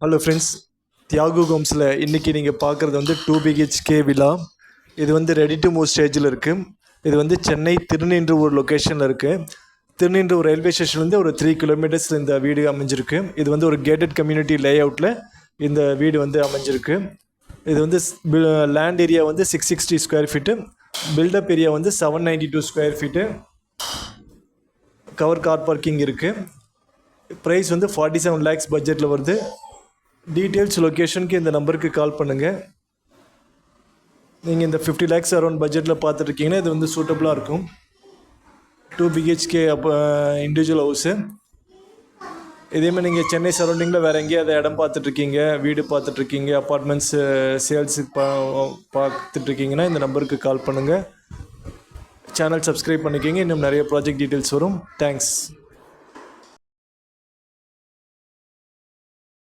Hello friends, Thiyagu ஹோம்ஸில் இன்றைக்கி நீங்கள் பார்க்குறது வந்து 2 BHK வில்லா. இது வந்து ரெடி டு மூவ் ஸ்டேஜில் இருக்குது. இது வந்து சென்னை திருநின்றவூர் லொக்கேஷனில் இருக்குது. திருநின்றவூர் ரயில்வே ஸ்டேஷன்லேருந்து ஒரு 3 கிலோமீட்டர்ஸில் இந்த வீடு அமைஞ்சிருக்கு. இது வந்து ஒரு கேட்டட் கம்யூனிட்டி லே அவுட்டில் இந்த வீடு வந்து அமைஞ்சிருக்கு. இது வந்து லேண்ட் ஏரியா வந்து 660 ஸ்கொயர் ஃபீட்டு, பில்டப் ஏரியா வந்து 792 square feet, cover car parking இருக்குது. ப்ரைஸ் வந்து 47 lakhs பட்ஜெட்டில் வருது. டீட்டெயில்ஸ் லொக்கேஷனுக்கு இந்த நம்பருக்கு கால் பண்ணுங்கள். நீங்கள் இந்த 50 lakhs அரௌண்ட் பட்ஜெட்டில் பார்த்துட்ருக்கீங்கன்னா இது வந்து சூட்டபுளாக இருக்கும். 2 BHK அப்போ இண்டிவிஜுவல் ஹவுஸு. இதேமாதிரி நீங்கள் சென்னை சரௌண்டிங்கில் வேறு எங்கேயாவது இடம் பார்த்துட்ருக்கீங்க, வீடு பார்த்துட்ருக்கீங்க, அப்பார்ட்மெண்ட்ஸு சேல்ஸுக்கு பார்த்துட்ருக்கீங்கன்னா இந்த நம்பருக்கு கால் பண்ணுங்கள். சேனல் சப்ஸ்கிரைப் பண்ணிக்கிங்க. இன்னும் நிறைய ப்ராஜெக்ட் டீட்டெயில்ஸ் வரும். தேங்க்ஸ்.